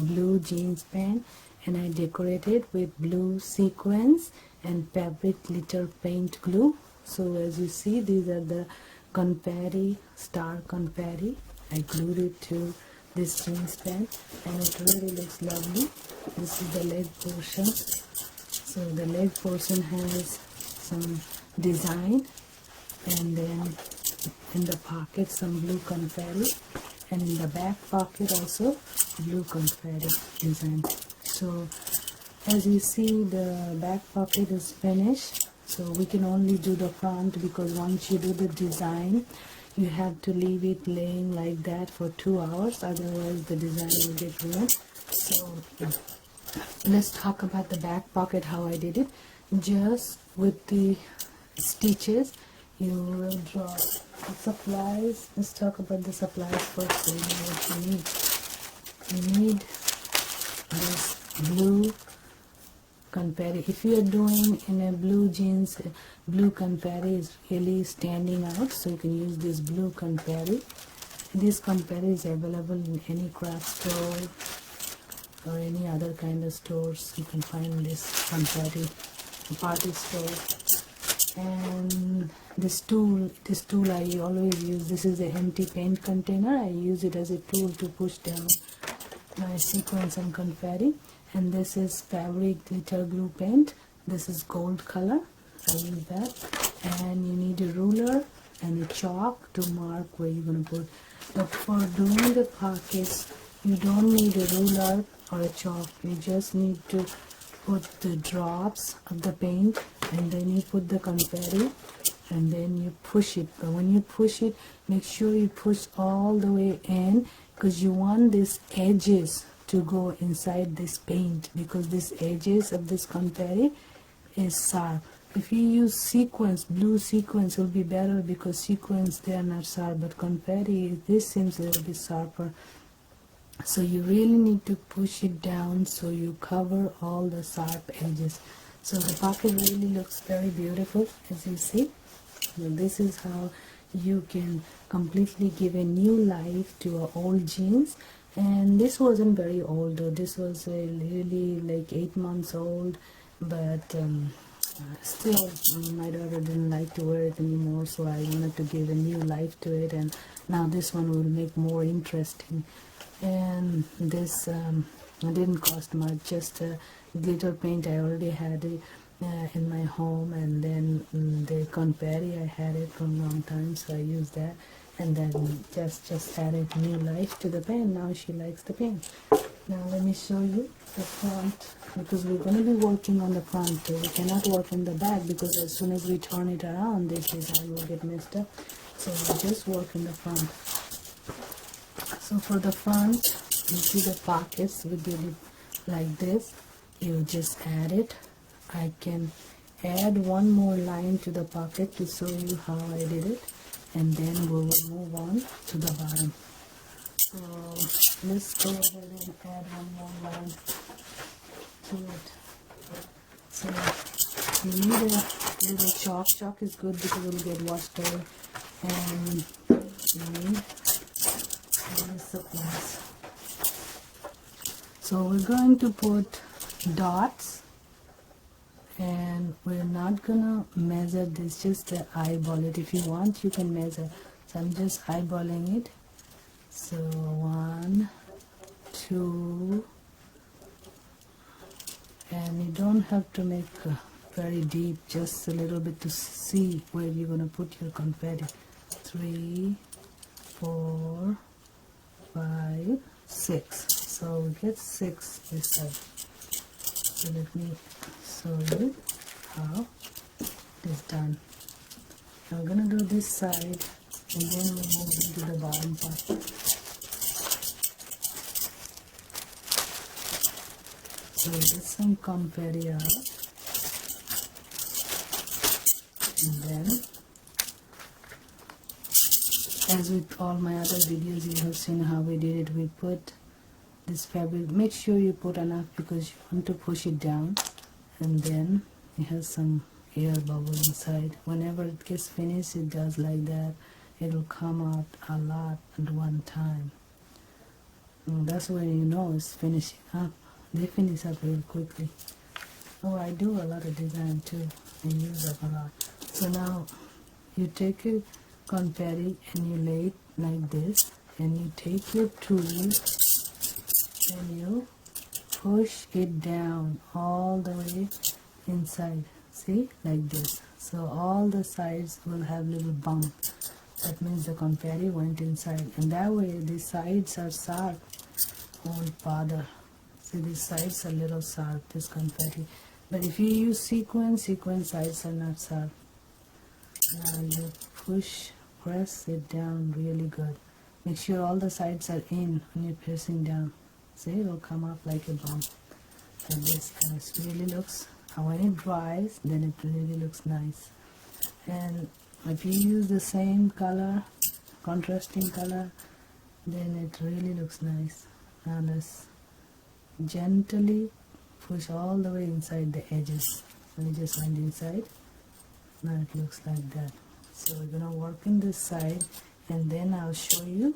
blue jeans pant, and I decorated with blue sequins and fabric glitter paint glue. So as you see, these are the confetti, star confetti. I glued it to this jeans pant and it really looks lovely. This is the leg portion. So the leg portion has some design, and then in the pocket some blue confetti, and in the back pocket also blue confetti design. So as you see, the back pocket is finished, so we can only do the front, because once you do the design you have to leave it laying like that for 2 hours, otherwise the design will get ruined. So let's talk about the back pocket, how I did it. Just with the stitches you will draw the supplies. Let's talk about the supplies first, so you know what you need. You need this blue confetti. If you are doing in a blue jeans, blue confetti is really standing out, so you can use this blue confetti. This confetti is available in any craft store or any other kind of stores. You can find this confetti, party store. And this tool I always use. This is an empty paint container. I use it as a tool to push down my sequins and confetti. And this is fabric glitter glue paint. This is gold color. I use that. And you need a ruler and a chalk to mark where you're going to put. But for doing the pockets, you don't need a ruler or a chalk. You just need to put the drops of the paint, and then you put the confetti, and then you push it. But when you push it, make sure you push all the way in, because you want these edges to go inside this paint, because these edges of this confetti is sharp. If you use sequins, blue sequins will be better, because sequins, they are not sharp, but confetti, this seems a little bit sharper. So you really need to push it down so you cover all the sharp edges. So the pocket really looks very beautiful, as you see. Now this is how you can completely give a new life to an old jeans. And this wasn't very old though. This was really like 8 months old, but still my daughter didn't like to wear it anymore, so I wanted to give a new life to it, and now this one will make more interesting. And this didn't cost much, just glitter paint. I already had it in my home, and then the confetti, I had it from a long time, so I used that, and then just added new life to the pen. Now she likes the pen. Now let me show you the front, because we're going to be working on the front too. We cannot work on the back, because as soon as we turn it around, this design will get messed up. So we'll just work in the front. So for the front, you see the pockets, we did it like this. You just add it. I can add one more line to the pocket to show you how I did it, and then we will move on to the bottom. So let's go ahead and add one more line to it. So you need a little chalk. Chalk is good because it will get washed away, and you need supplies. So we're going to put dots, and we're not gonna measure this, just eyeball it. If you want, you can measure. So I'm just eyeballing it. So 1, 2, and you don't have to make very deep, just a little bit to see where you're gonna put your confetti. 3, 4, 5, 6. So we get 6 this side. So let me show you how it is done. I'm gonna do this side, and then we move into the bottom part. So get some confetti out, and then, as with all my other videos, you have seen how we did it. We put this fabric, make sure you put enough, because you want to push it down, and then it has some air bubble inside. Whenever it gets finished, it does like that. It will come out a lot at one time. And that's when you know it's finishing up. They finish up real quickly. Oh, I do a lot of design too. I use up a lot. So now you take a confetti and you lay it like this, and you take your tool and you push it down all the way inside. See, like this. So all the sides will have little bump. That means the confetti went inside, and that way the sides are sharp, won't bother. See, these sides are little sharp, this confetti. But if you use sequins sides are not sharp. Now you press it down really good. Make sure all the sides are in when you're pressing down. See, it will come up like a bump. Like this, and it really looks, and when it dries, then it really looks nice. And if you use the same color, contrasting color, then it really looks nice. Now let's gently push all the way inside the edges. And it just went inside. Now it looks like that. So we're gonna work in this side, and then I'll show you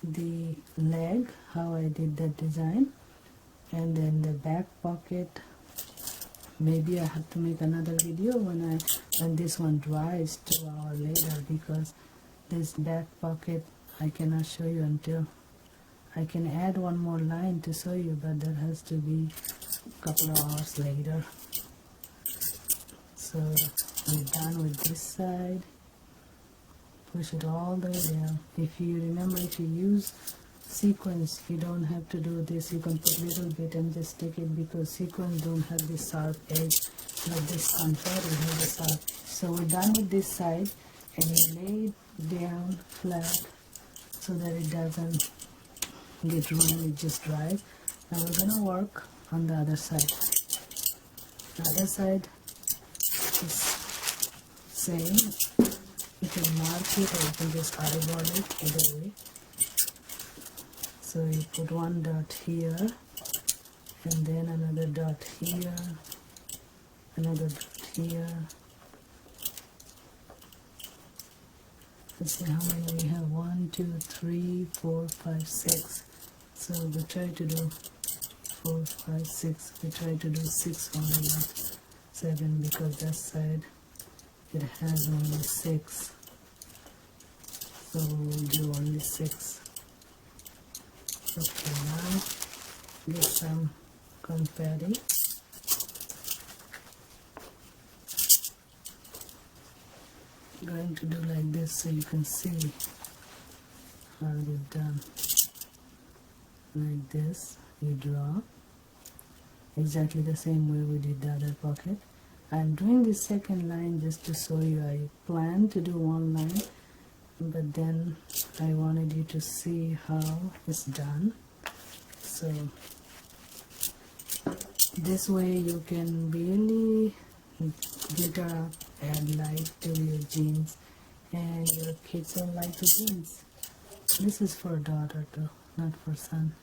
the leg, how I did that design. And then the back pocket, maybe I have to make another video when this one dries 2 hours later, because this back pocket I cannot show you until I can add one more line to show you, but that has to be a couple of hours later. So I'm done with this side. Push it all the way down. If you remember, if you use sequins, you don't have to do this. You can put a little bit and just stick it, because sequins don't have this sharp edge like this confetti has a sharp. So we're done with this side, and you lay it down flat so that it doesn't get ruined, it just dries. Now we're gonna work on the other side. The other side is same. You can mark it or you can just eyeball it, either way. So you put one dot here, and then another dot here, another dot here. Let's see how many we have. 1, 2, 3, 4, 5, 6. So we try to do 4, 5, 6. We try to do 6 only, not 7, because that side it has only 6. So we'll do only 6. Okay, now get some confetti. I'm going to do like this so you can see how it is done. Like this, you draw exactly the same way we did the other pocket. I'm doing the second line just to show you. I planned to do one line, but then I wanted you to see how it's done. So this way you can really glitter up, add light to your jeans, and your kids don't like the jeans. This is for daughter too, not for son.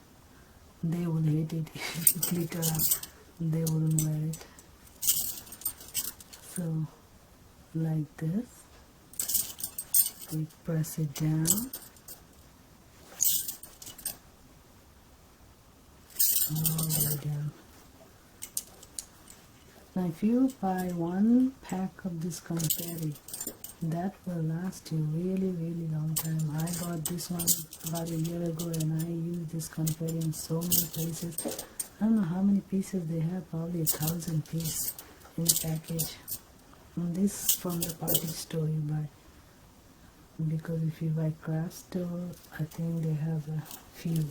They will hate it if you glitter up. They wouldn't wear it. So like this, we press it down. All the way down. Now if you buy one pack of this confetti, that will last you really long time. I bought this one about a year ago, and I use this confetti in so many places. I don't know how many pieces they have, probably 1,000 pieces in the package. And this from the party store you buy, because if you buy craft store, I think they have a few.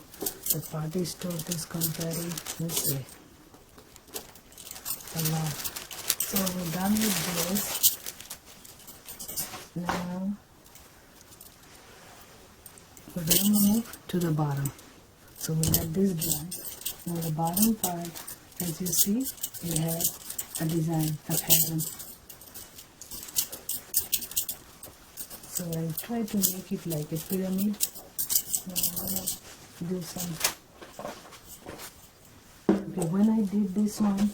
The party store, this confetti, let's see, a lot. So we're done with this. Now we're going to move to the bottom. So we let this dry. Now the bottom part, as you see, we have a design, a pattern. So I try to make it like a pyramid. Now I'm going to do some. Okay, when I did this one,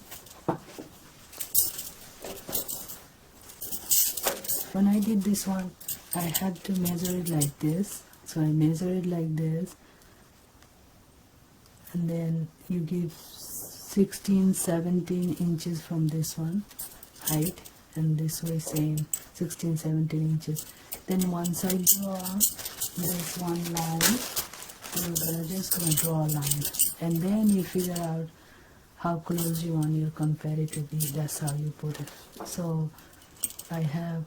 I had to measure it like this. So I measure it like this, and then you give 16-17 inches from this one height, and this way same 16-17 inches. Then once I draw this one line, we're just going to draw a line, and then you figure out how close you want your confetti to be. That's how you put it. So I have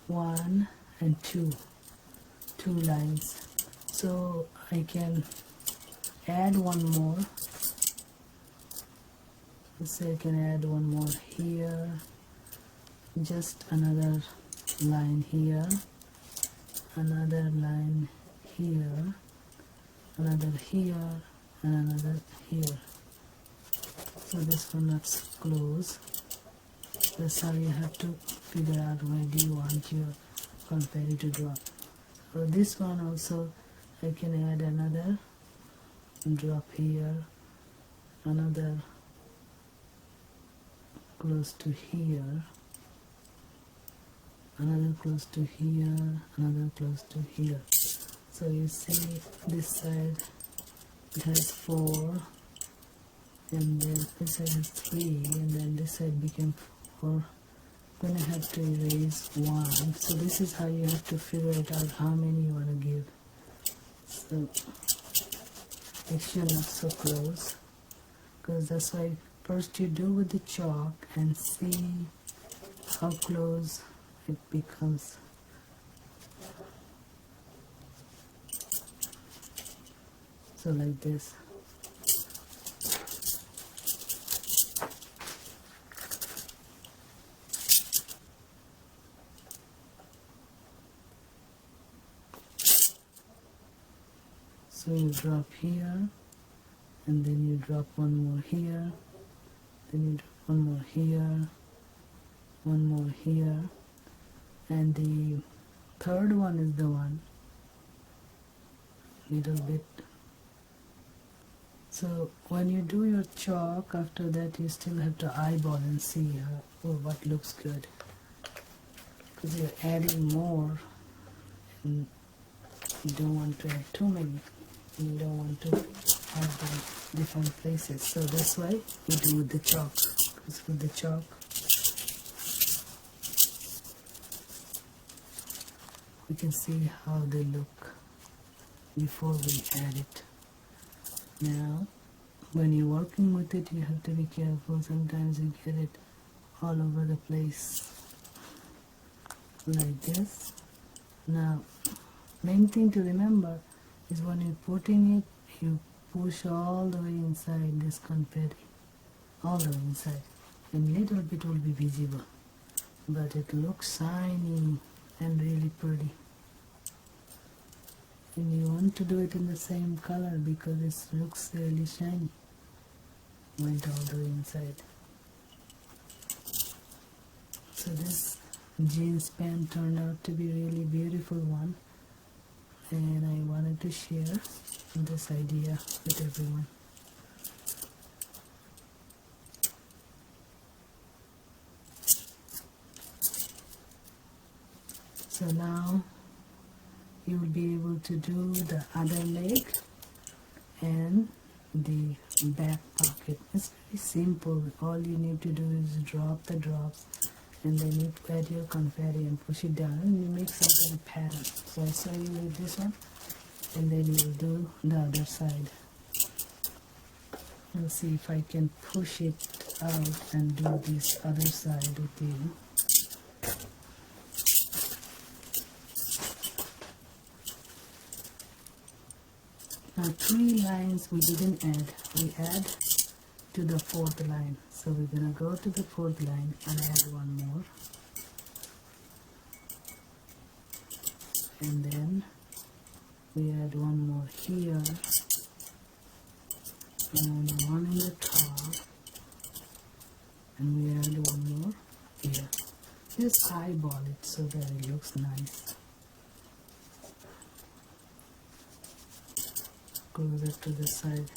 1 and 2 lines, so I can add one more. Let's say I can add one more here, just another line here, another line here, another here, and another here. So this one looks close. That's how you have to figure out where do you want your confetti to drop. So this one also I can add another drop here, another close to here, another close to here, another close to here. So you see this side it has 4, and then this side has 3, and then this side became 4. I'm gonna have to erase 1. So this is how you have to figure it out how many you want to give. So make sure not so close, because that's why first you do with the chalk and see how close it becomes. So like this. So you drop here, and then you drop one more here, then you drop one more here, one more here, and the third one is the one, little bit. So when you do your chalk, after that you still have to eyeball and see what looks good, because you're adding more and you don't want to add too many. You don't want to have them different places, so that's why we do with the chalk. Because with the chalk we can see how they look before we add it. Now when you're working with it, you have to be careful. Sometimes you get it all over the place like this. Now main thing to remember is when you're putting it, you push all the way inside this confetti, all the way inside, and little bit will be visible, but it looks shiny and really pretty. And you want to do it in the same color because it looks really shiny. Went all the way inside. So this jeans pant turned out to be really beautiful one, and I wanted to share this idea with everyone. So now you will be able to do the other leg and the back pocket. It's very simple. All you need to do is drop the drops, and then you add your confetti and push it down, and you make some kind of pattern. So I show you with this one, and then you do the other side. Let's see if I can push it out and do this other side with you. Now 3 lines we didn't add. We add to the 4th line. So we're going to go to the 4th line and add one more. And then we add one more here. And one in the top. And we add one more here. Just eyeball it so that it looks nice. Closer to the side.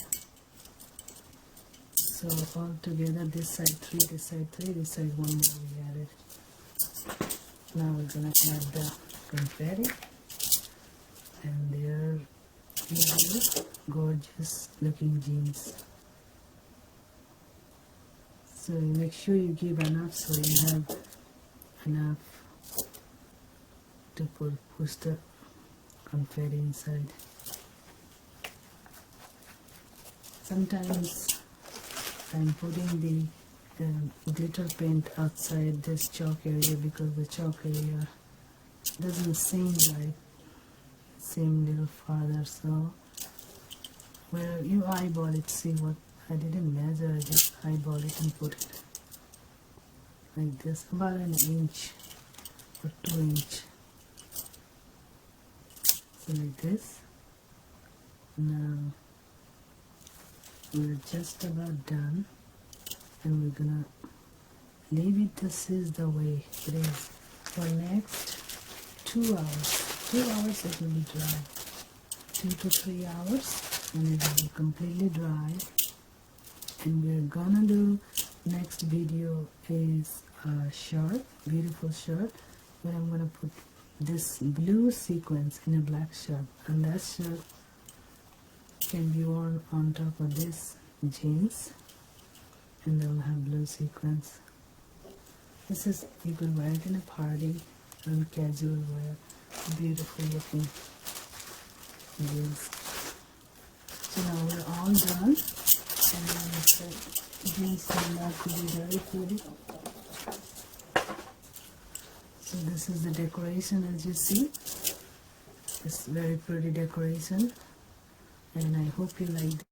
So all together, this side 3, this side 3, this side 1 more we added. Now we're gonna add the confetti, and there These are gorgeous looking jeans. So make sure you give enough so you have enough to push the confetti inside. Sometimes I'm putting the glitter paint outside this chalk area because the chalk area doesn't seem right, seem a little farther, so where you eyeball it, see what I didn't measure, I just eyeball it and put it like this, about an inch or 2 inch. So like this. Now we're just about done, and we're gonna leave it. This is the way it is for next 2 hours. 2 hours it will be dry. 2 to 3 hours, and it will be completely dry. And we're gonna do next video is a shirt, beautiful shirt, where I'm gonna put this blue sequence in a black shirt, and that shirt can be worn on top of this jeans, and they'll have blue sequence. This is, you could wear it in a party and casual wear, beautiful looking jeans. So now we're all done, and the jeans turned out to be very pretty. So this is the decoration, as you see. It's very pretty decoration, and I hope you like it.